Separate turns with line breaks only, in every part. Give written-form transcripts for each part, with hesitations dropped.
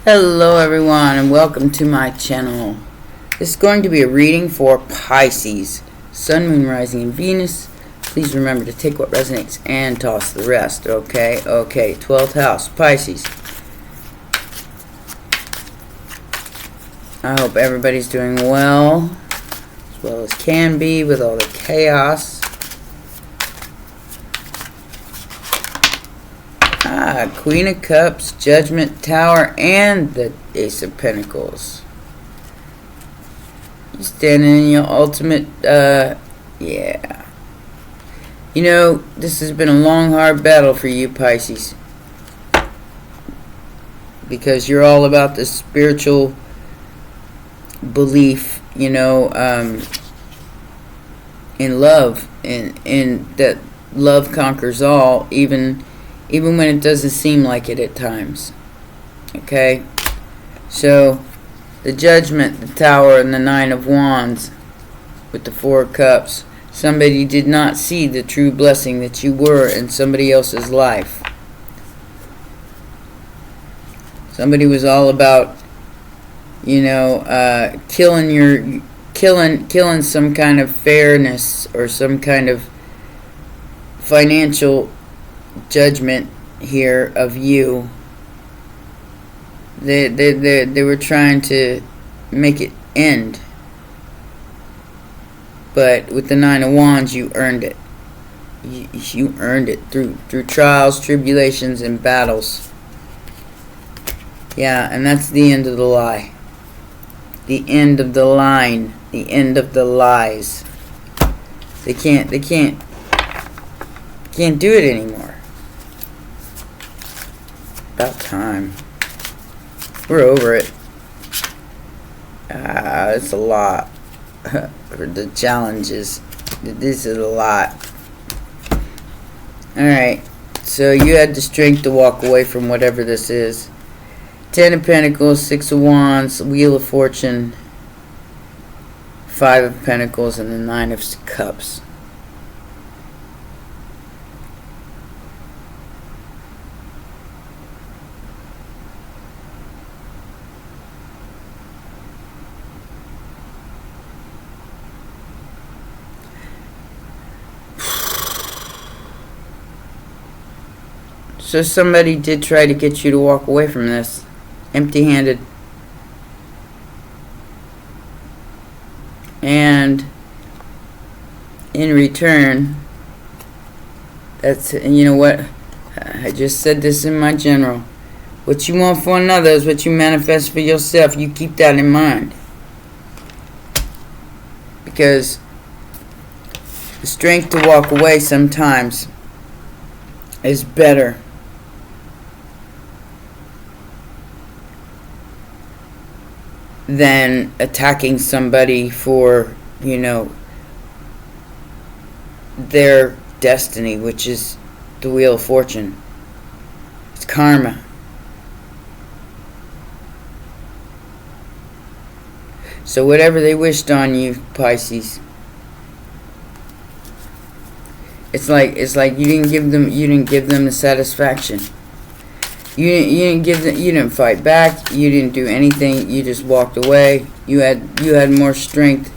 Hello everyone and welcome to my channel. This is going to be a reading for Pisces, Sun, Moon, Rising, and Venus. Please remember to take what resonates and toss the rest, okay? Okay, 12th house, Pisces. I hope everybody's doing well as can be with all the chaos. Queen of Cups, Judgment, Tower, and the Ace of Pentacles. You standing in your ultimate, yeah. You know, this has been a long, hard battle for you, Pisces. Because you're all about the spiritual belief, you know, in love. In that love conquers all, even when it doesn't seem like it at times. Okay? So, the Judgment, the Tower, and the Nine of Wands with the Four of Cups. Somebody did not see the true blessing that you were in somebody else's life. Somebody was all about, you know, killing some kind of fairness or some kind of financial judgment here of you. They were trying to make it end, but with the Nine of Wands, you earned it. You earned it through trials, tribulations, and battles. Yeah, and that's the end of the lie. The end of the line. The end of the lies. They can't do it anymore. About time. We're over it. It's a lot. For the challenges. This is a lot. Alright. So you had the strength to walk away from whatever this is. 10 of Pentacles, 6 of Wands, Wheel of Fortune, 5 of Pentacles, and the 9 of Cups. So somebody did try to get you to walk away from this, empty-handed. And in return, that's, you know what, I just said this in my general. What you want for another is what you manifest for yourself. You keep that in mind. Because the strength to walk away sometimes is better than attacking somebody for, you know, their destiny, which is the Wheel of Fortune. It's karma. So whatever they wished on you, Pisces, it's like you didn't give them the satisfaction. You didn't fight back. You didn't do anything. You just walked away. You had more strength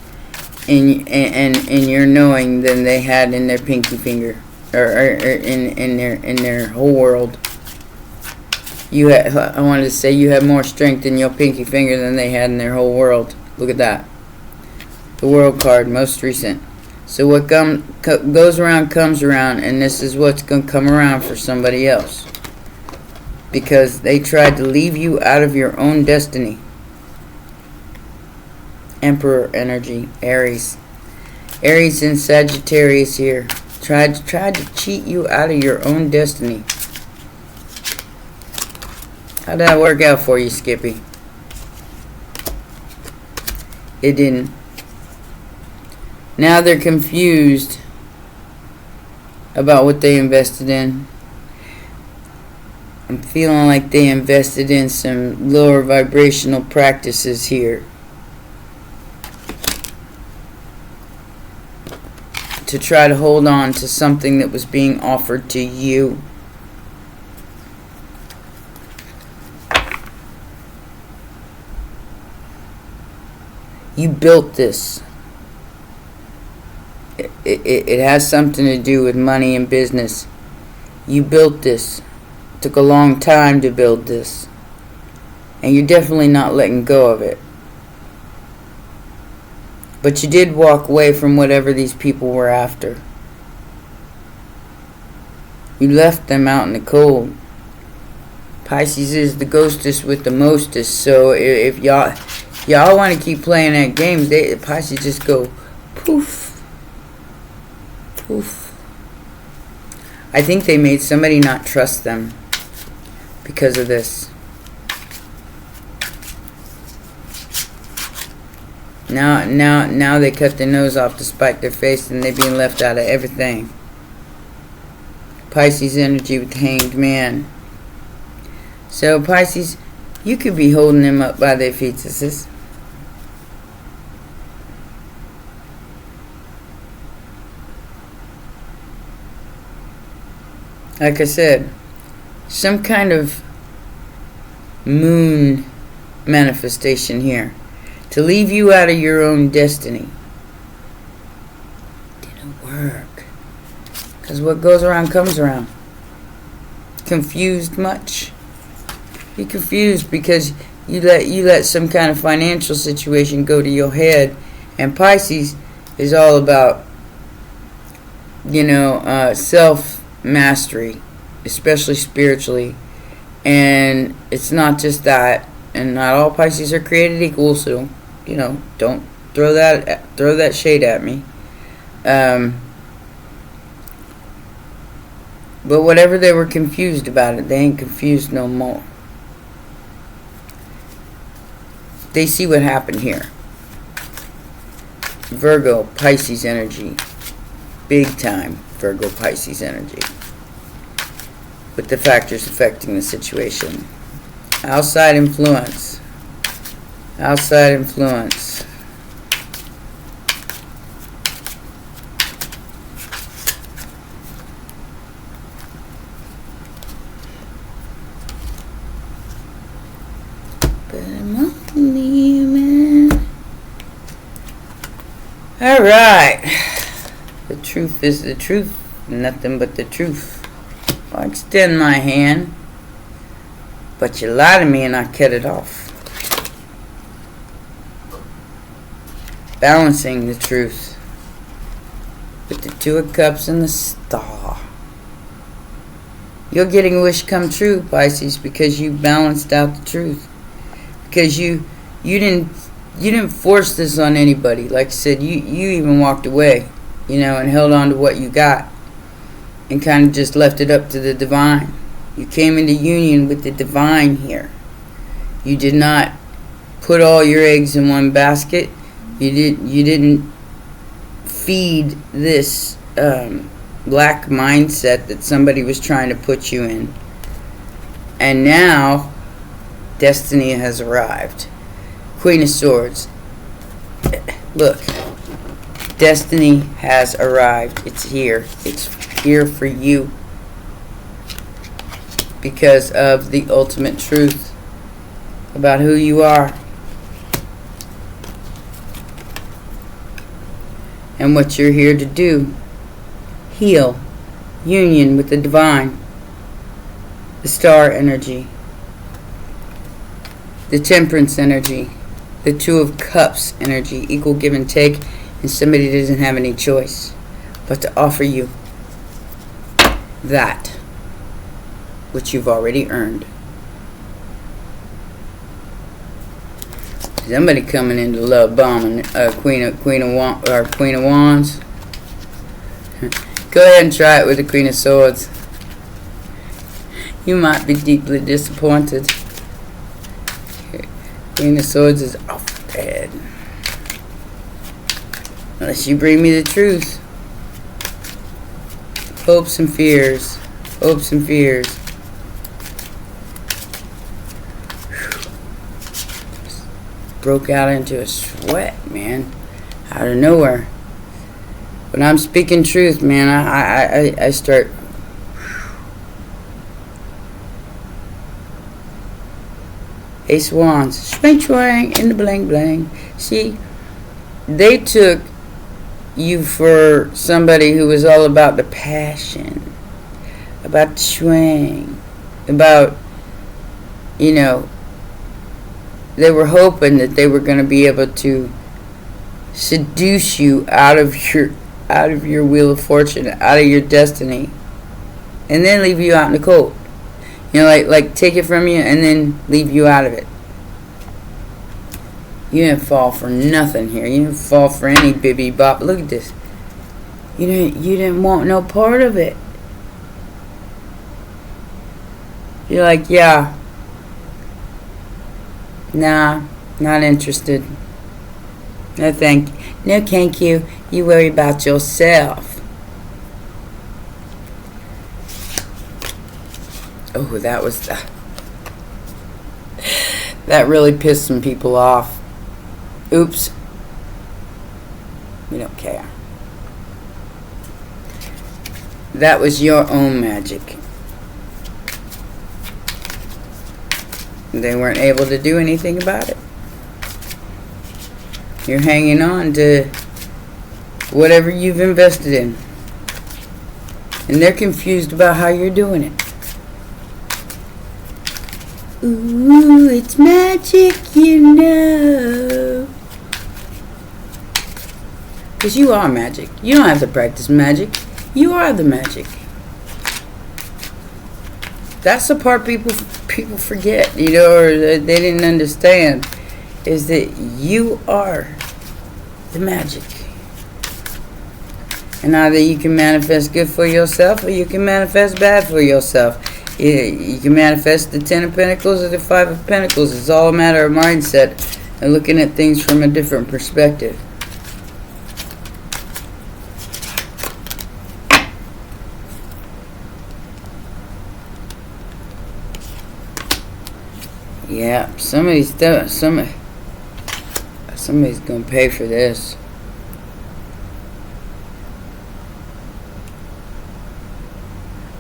in your knowing than they had in their pinky finger, or in their whole world. I wanted to say you had more strength in your pinky finger than they had in their whole world. Look at that. The World card, most recent. So what goes around comes around, and this is what's going to come around for somebody else. Because they tried to leave you out of your own destiny. Emperor energy, Aries. Aries and Sagittarius here. Tried to cheat you out of your own destiny. How did that work out for you, Skippy? It didn't. Now they're confused about what they invested in. I'm feeling like they invested in some lower vibrational practices here to try to hold on to something that was being offered to you. You built this. It has something to do with money and business. You built this. It took a long time to build this. And you're definitely not letting go of it. But you did walk away from whatever these people were after. You left them out in the cold. Pisces is the ghostess with the mostest. So if y'all want to keep playing that game, Pisces just go poof, poof. I think they made somebody not trust them because of this. Now they cut their nose off to spite their face, and they're being left out of everything. Pisces energy with the Hanged Man. So Pisces, you could be holding them up by their fetuses. Like I said, some kind of moon manifestation here to leave you out of your own destiny. Didn't work. Because what goes around comes around. Confused much? You're confused because you let some kind of financial situation go to your head. And Pisces is all about, self-mastery, especially spiritually. And it's not just that. And not all Pisces are created equal, so, don't throw that shade at me. But whatever they were confused about it, they ain't confused no more. They see what happened here. Virgo, Pisces energy. Big time Virgo, Pisces energy. With the factors affecting the situation. Outside influence. Outside influence. Alright. The truth is the truth. Nothing but the truth. I'll extend my hand. But you lied to me and I cut it off. Balancing the truth. With the Two of Cups and the Star. You're getting a wish come true, Pisces, because you balanced out the truth. Because you didn't force this on anybody. Like I said, you even walked away, and held on to what you got. And kind of just left it up to the divine. You came into union with the divine here. You did not put all your eggs in one basket. You didn't feed this black mindset that somebody was trying to put you in. And now, destiny has arrived. Queen of Swords. Look. Destiny has arrived. It's here. It's here for you. Because of the ultimate truth about who you are. And what you're here to do. Heal. Union with the divine. The star energy. The temperance energy. The Two of Cups energy. Equal give and take. And somebody doesn't have any choice but to offer you that which you've already earned. Somebody coming into love bombing Queen of Wands. Go ahead and try it with the Queen of Swords. You might be deeply disappointed. Queen of Swords is off the head. Unless you bring me the truth. Hopes and fears. Hopes and fears. Broke out into a sweat, man. Out of nowhere. When I'm speaking truth, man, I start. Ace of Wands. Swing swang in the bling bling. See, they took you for somebody who was all about the passion, about the swing, about, they were hoping that they were going to be able to seduce you out of your wheel of fortune, out of your destiny, and then leave you out in the cold. Like take it from you and then leave you out of it. You didn't fall for nothing here. You didn't fall for any bibby bop. Look at this. You didn't want no part of it. You're like, yeah. Nah, not interested. No thank you. You worry about yourself. Oh, that really pissed some people off. Oops. We don't care. That was your own magic. They weren't able to do anything about it. You're hanging on to whatever you've invested in. And they're confused about how you're doing it. Ooh, it's magic, Because you are magic. You don't have to practice magic. You are the magic. That's the part people forget, or they didn't understand, is that you are the magic. And either you can manifest good for yourself or you can manifest bad for yourself. You can manifest the 10 of Pentacles or the 5 of Pentacles. It's all a matter of mindset and looking at things from a different perspective. Yeah, somebody's gonna pay for this.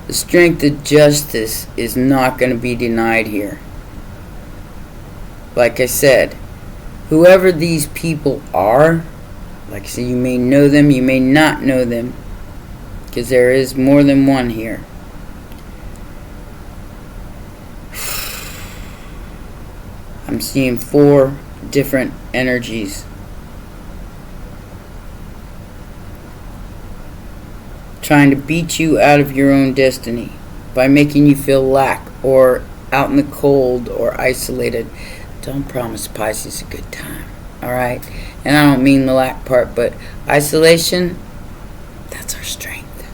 The strength of justice is not going to be denied here. Like I said, whoever these people are, like I said, you may know them, you may not know them, because there is more than one here. I'm seeing 4 different energies. Trying to beat you out of your own destiny by making you feel lack or out in the cold or isolated. Don't promise Pisces a good time, alright? And I don't mean the lack part, but isolation, that's our strength.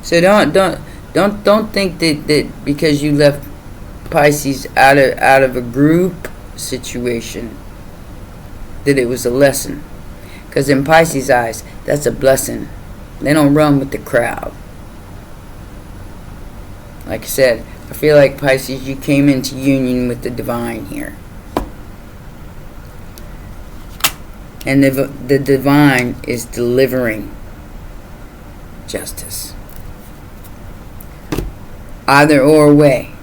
So don't think that because you left Pisces out of a group situation that it was a lesson. Because in Pisces' eyes, that's a blessing. They don't run with the crowd. Like I said, I feel like Pisces, you came into union with the divine here. And the divine is delivering justice. Either or way,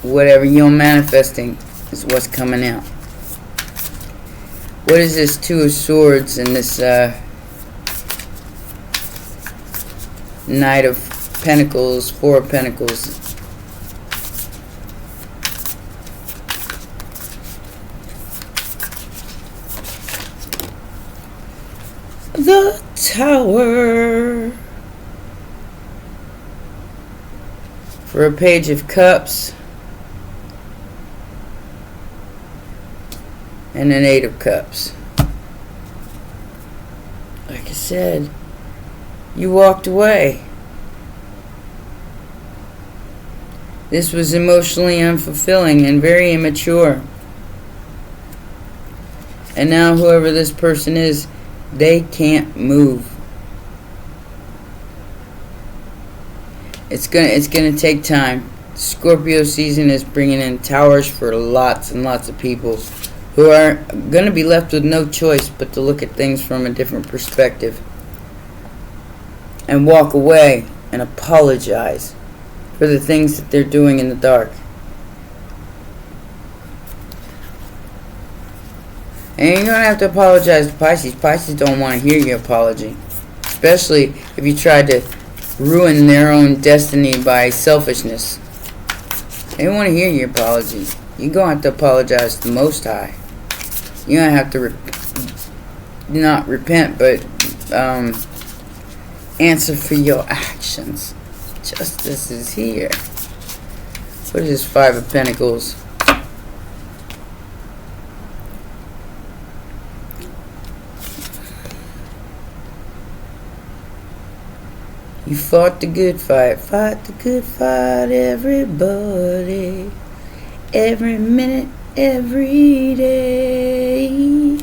Whatever you're manifesting is what's coming out. What is this 2 of Swords and this Knight of Pentacles, 4 of Pentacles? The Tower. For a Page of Cups. And an 8 of Cups. Like I said, you walked away. This was emotionally unfulfilling and very immature. And now whoever this person is, they can't move. It's gonna take time. Scorpio season is bringing in towers for lots and lots of people who are going to be left with no choice but to look at things from a different perspective and walk away and apologize for the things that they're doing in the dark. And you're going to have to apologize to Pisces. Pisces don't want to hear your apology. Especially if you tried to ruin their own destiny by selfishness. They don't want to hear your apology. You're going to have to apologize to the Most High. You're going to have to not repent, but answer for your actions. Justice is here. What is this 5 of Pentacles? You fought the good fight. Fight the good fight, everybody. Every minute, every day.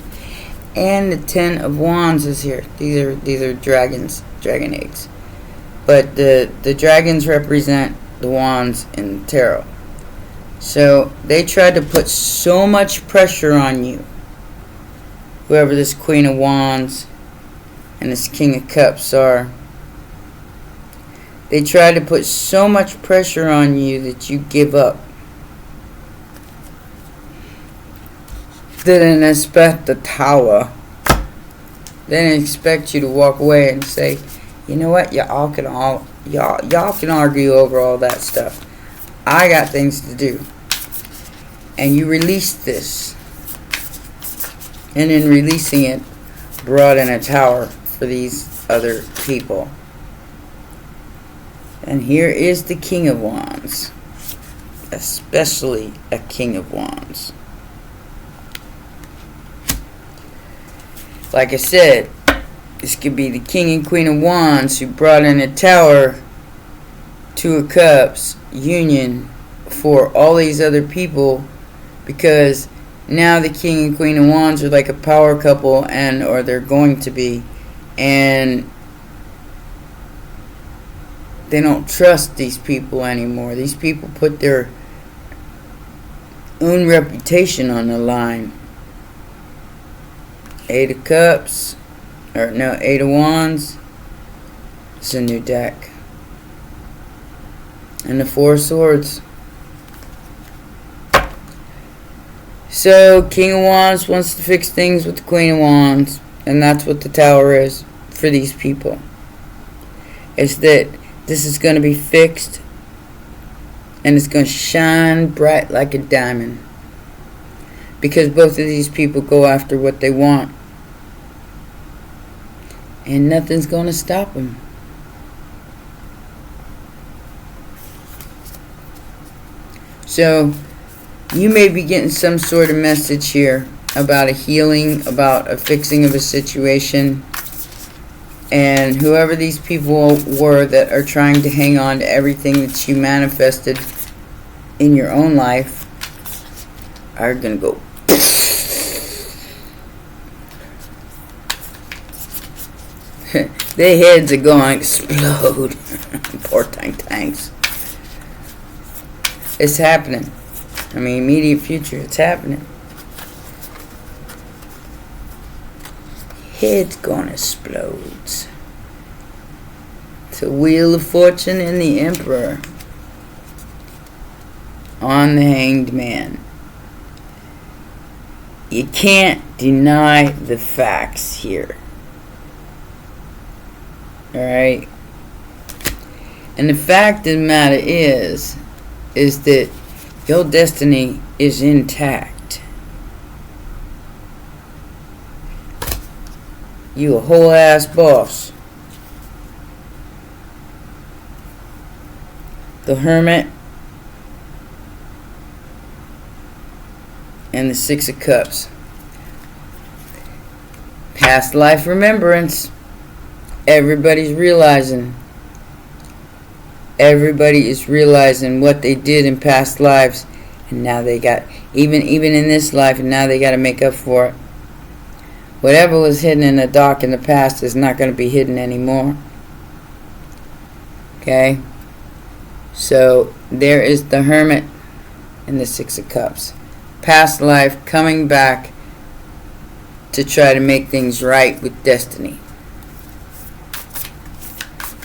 And the 10 of Wands is here. These are dragons, dragon eggs. But the dragons represent the wands in the tarot. So they tried to put so much pressure on you. Whoever this Queen of Wands and this King of Cups are. They tried to put so much pressure on you that you give up. They didn't expect the Tower. They didn't expect you to walk away and say, you know what, y'all can argue over all that stuff. I got things to do. And you released this. And in releasing it, brought in a tower for these other people. And here is the King of Wands. Especially a King of Wands. Like I said, this could be the King and Queen of Wands who brought in a tower, 2 of Cups, union for all these other people, because now the King and Queen of Wands are like a power couple, or they're going to be, and they don't trust these people anymore. These people put their own reputation on the line. 8 of Cups, or no, 8 of Wands. It's a new deck. And the 4 of Swords. So, King of Wands wants to fix things with the Queen of Wands. And that's what the Tower is for these people. It's that this is going to be fixed. And it's going to shine bright like a diamond. Because both of these people go after what they want. And nothing's going to stop them. So, you may be getting some sort of message here about a healing, about a fixing of a situation. And whoever these people were that are trying to hang on to everything that you manifested in your own life are going to go. Their heads are going to explode. Poor tanks. It's happening. I mean, immediate future, it's happening. Head's gonna explode. The Wheel of Fortune and the Emperor. On the Hanged Man. You can't deny the facts here. Alright? And the fact of the matter is that your destiny is intact. You a whole ass boss. The Hermit and the 6 of Cups. Past life remembrance. Everybody's realizing. Everybody is realizing what they did in past lives, and now they got even in this life, and now they got to make up for it. Whatever was hidden in the dark in the past is not going to be hidden anymore. Okay? So there is the Hermit and the 6 of Cups. Past life coming back to try to make things right with destiny.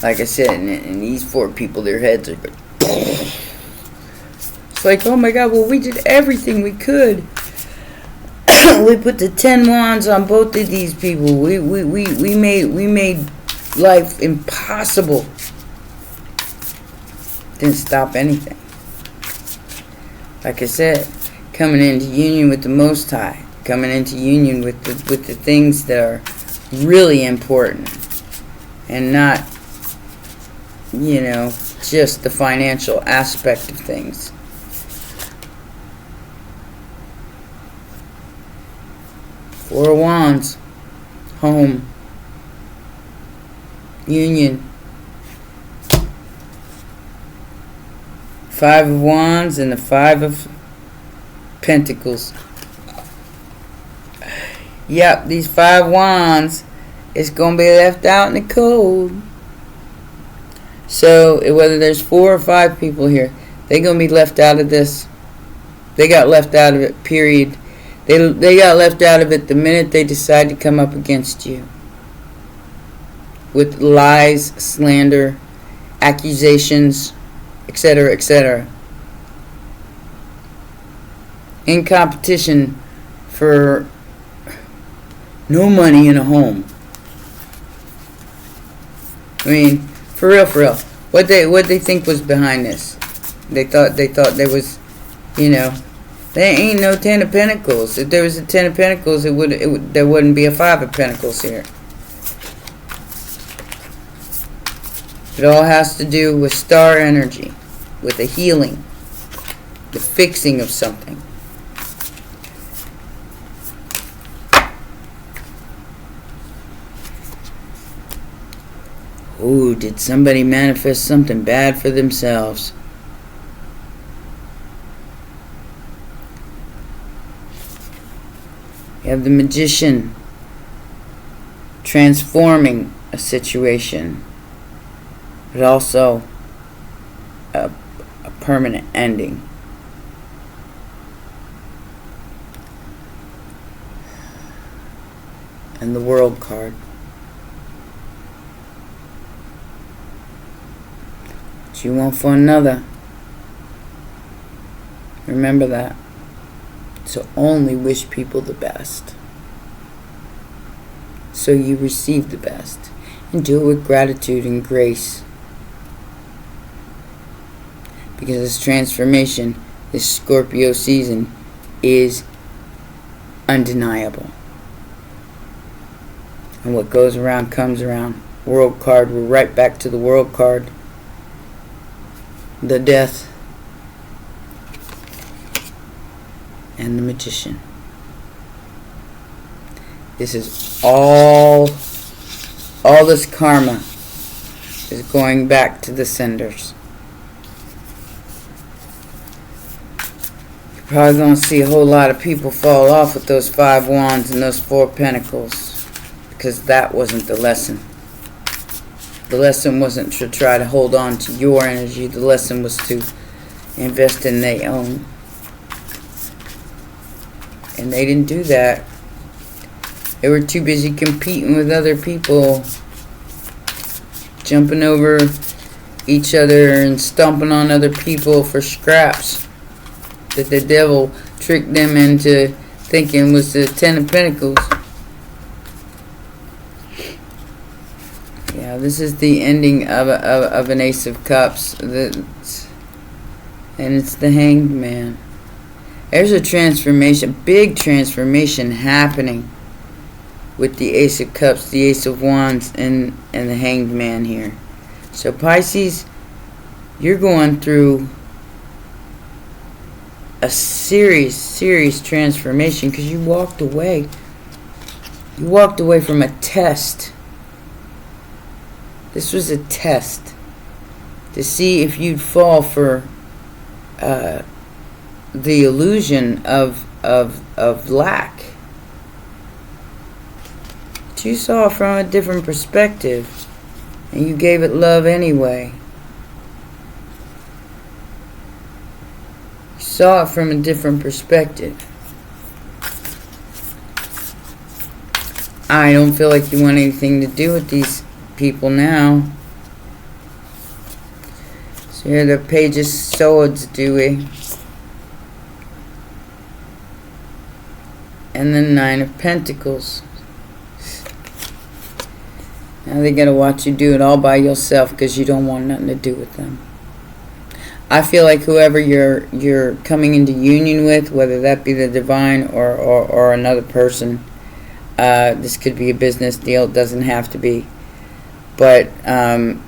Like I said, and these 4 people, their heads are... It's like, oh my God, well, we did everything we could We put the 10 wands on both of these people. We made life impossible. Didn't stop anything. Like I said, coming into union with the Most High, coming into union with the things that are really important, and not, you know, just the financial aspect of things. Four of Wands, home, union. Five of Wands and the Five of Pentacles. Yep, these 5 wands is going to be left out in the cold. So, whether there's 4 or 5 people here, they're going to be left out of this. They got left out of it, period. They got left out of it the minute they decide to come up against you. With lies, slander, accusations, etc., etc. In competition for no money in a home. I mean, for real. What they think was behind this? They thought there was, you know, there ain't no 10 of Pentacles. If there was a 10 of Pentacles, there wouldn't be a 5 of Pentacles here. It all has to do with star energy, with the healing, the fixing of something. Ooh, did somebody manifest something bad for themselves? You have the Magician transforming a situation, but also a permanent ending. And the World card. What you want for another. Remember that. So only wish people the best. So you receive the best. And do it with gratitude and grace. Because this transformation, this Scorpio season, is undeniable. And what goes around comes around. World card, we're right back to the World card. The Death. And the Magician. This is all this karma is going back to the senders. You're probably going to see a whole lot of people fall off with those 5 wands and those 4 pentacles, because that wasn't the lesson. The lesson wasn't to try to hold on to your energy. The lesson was to invest in their own. And they didn't do that. They were too busy competing with other people, jumping over each other and stomping on other people for scraps that the devil tricked them into thinking was the 10 of Pentacles. Yeah, this is the ending of an Ace of Cups, and it's the Hanged Man. There's a transformation, big transformation happening with the Ace of Cups, the Ace of Wands, and the Hanged Man here. So Pisces, you're going through a serious transformation because you walked away. You walked away from a test. This was a test to see if you'd fall for the illusion of lack. But you saw it from a different perspective, and you gave it love anyway. You saw it from a different perspective. I don't feel like you want anything to do with these people now. So here the Page of Swords, Dewey. and the Nine of Pentacles. Now they gotta watch you do it all by yourself because you don't want nothing to do with them. I feel like whoever you're coming into union with, whether that be the divine or another person, this could be a business deal. It doesn't have to be. But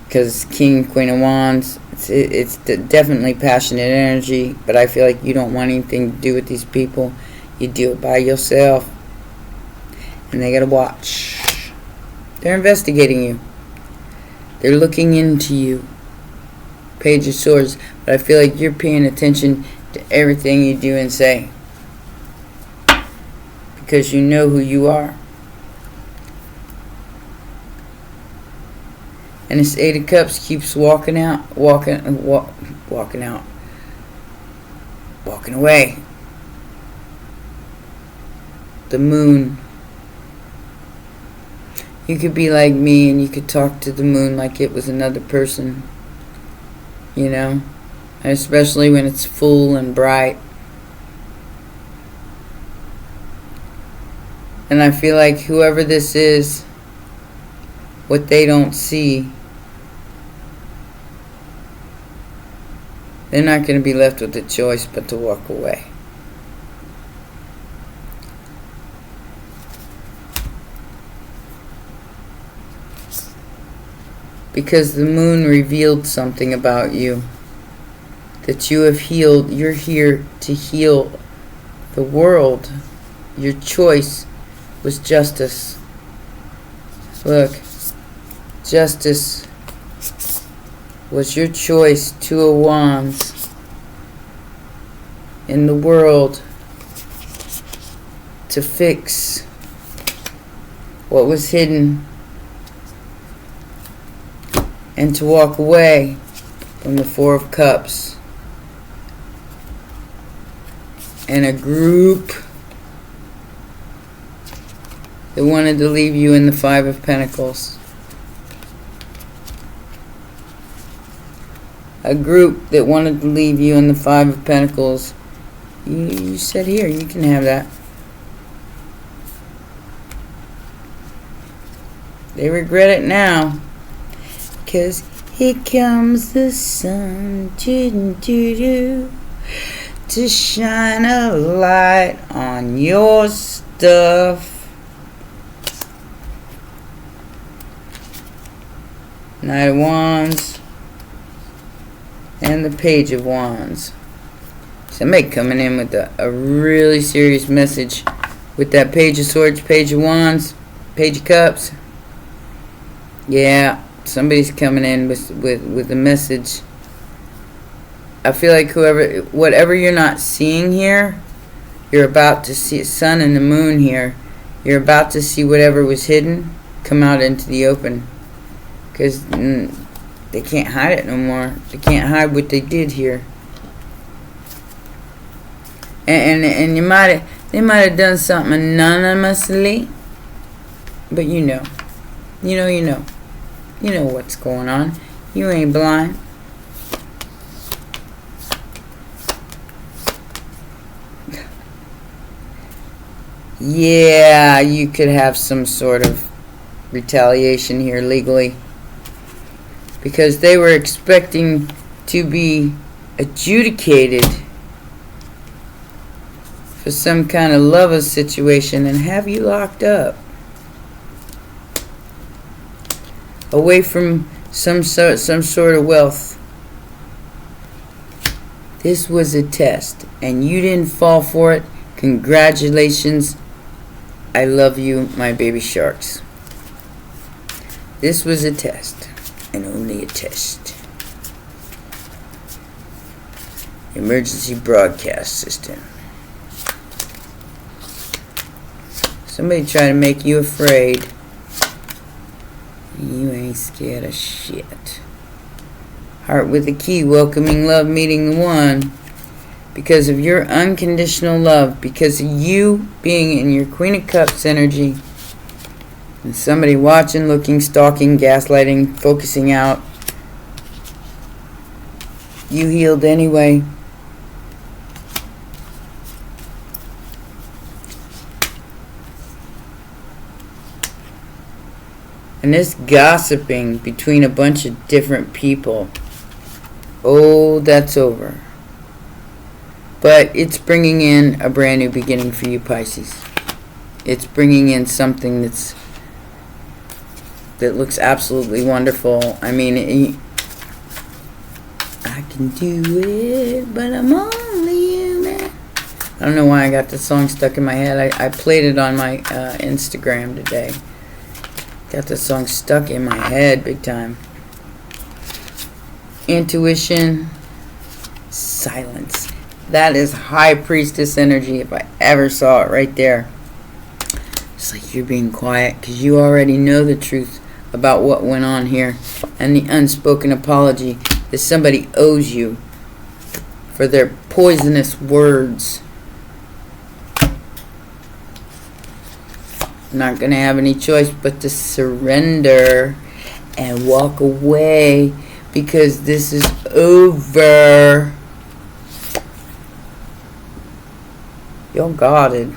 because King and Queen of Wands, it's definitely passionate energy. But I feel like you don't want anything to do with these people. You do it by yourself. And they gotta watch. They're investigating you. They're looking into you. Page of Swords. But I feel like you're paying attention to everything you do and say. Because you know who you are. And this Eight of Cups keeps walking away. The Moon. You could be like me and you could talk to the moon like it was another person. You know? And especially when it's full and bright. And I feel like whoever this is, what they don't see, they're not going to be left with a choice but to walk away. Because the moon revealed something about you. That you have healed. You're here to heal the world. Your choice was justice. Look. Justice was your choice. Two of Wands. In the world. To fix what was hidden. And to walk away from the Four of Cups. And a group that wanted to leave you in the Five of Pentacles. A group that wanted to leave you in the Five of Pentacles. You said, here, you can have that. They regret it now. Because here comes the sun to shine a light on your stuff. Knight of Wands and the Page of Wands. Somebody coming in with a really serious message with that Page of Swords, Page of Wands, Page of Cups. Yeah. Somebody's coming in with a message. I feel like whatever you're not seeing here, you're about to see. Sun and the moon here. You're about to see whatever was hidden come out into the open. Because they can't hide it no more. They can't hide what they did here. And they might have done something anonymously. But you know. You know. You know what's going on. You ain't blind. Yeah, you could have some sort of retaliation here legally. Because they were expecting to be adjudicated for some kind of lover situation and have you locked up. Away from some sort of wealth. This was a test, and you didn't fall for it. Congratulations. I love you, my baby sharks. This was a test, and only a test. Emergency broadcast system. Somebody try to make you afraid. You ain't scared of shit. Heart with a key, welcoming love, meeting the one. Because of your unconditional love. Because of you being in your Queen of Cups energy. And somebody watching, looking, stalking, gaslighting, focusing out. You healed anyway. And this gossiping between a bunch of different people, oh, that's over. But it's bringing in a brand new beginning for you, Pisces. It's bringing in something that looks absolutely wonderful. I mean, I can do it, but I'm only human. I don't know why I got the song stuck in my head. I played it on my Instagram today. Got the song stuck in my head big time. Intuition, silence. That is High Priestess energy if I ever saw it right there. It's like you're being quiet because you already know the truth about what went on here, and the unspoken apology that somebody owes you for their poisonous words. Not going to have any choice but to surrender and walk away because this is over. You're guarded.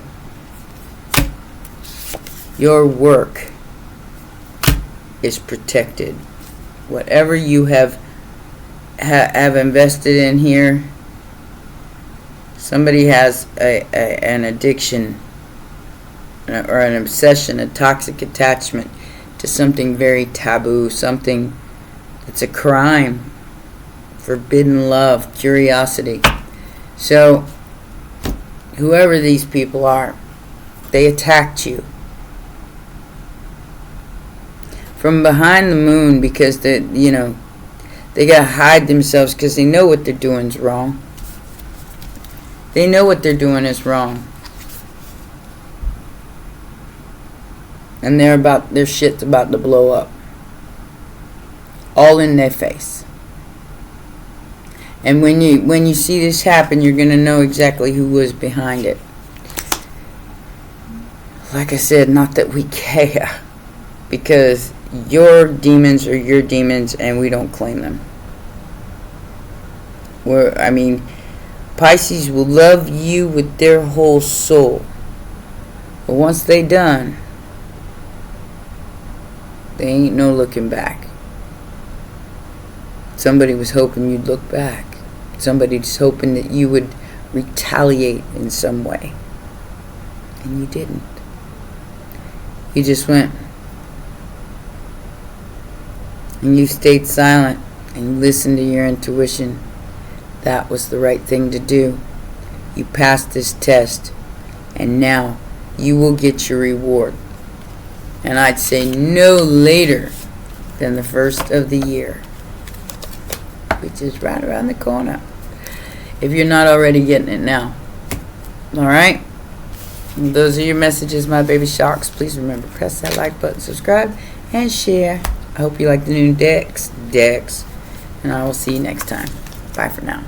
Your work is protected. Whatever you have invested in here, somebody has an addiction or an obsession, a toxic attachment to something very taboo, something that's a crime, forbidden love, curiosity. So whoever these people are, they attacked you from behind the moon because they gotta hide themselves because they know what they're doing is wrong. They know what they're doing is wrong. And their shit's about to blow up. All in their face. And when you see this happen, you're gonna know exactly who was behind it. Like I said, not that we care, because your demons are your demons and we don't claim them. Pisces will love you with their whole soul. But once they done, there ain't no looking back. Somebody was hoping you'd look back. Somebody's hoping that you would retaliate in some way. And you didn't. You just went. And you stayed silent and listened to your intuition. That was the right thing to do. You passed this test. And now you will get your reward. And I'd say no later than the first of the year, which is right around the corner, if you're not already getting it now. Alright? Those are your messages, my baby sharks. Please remember, press that like button, subscribe, and share. I hope you like the new decks. And I will see you next time. Bye for now.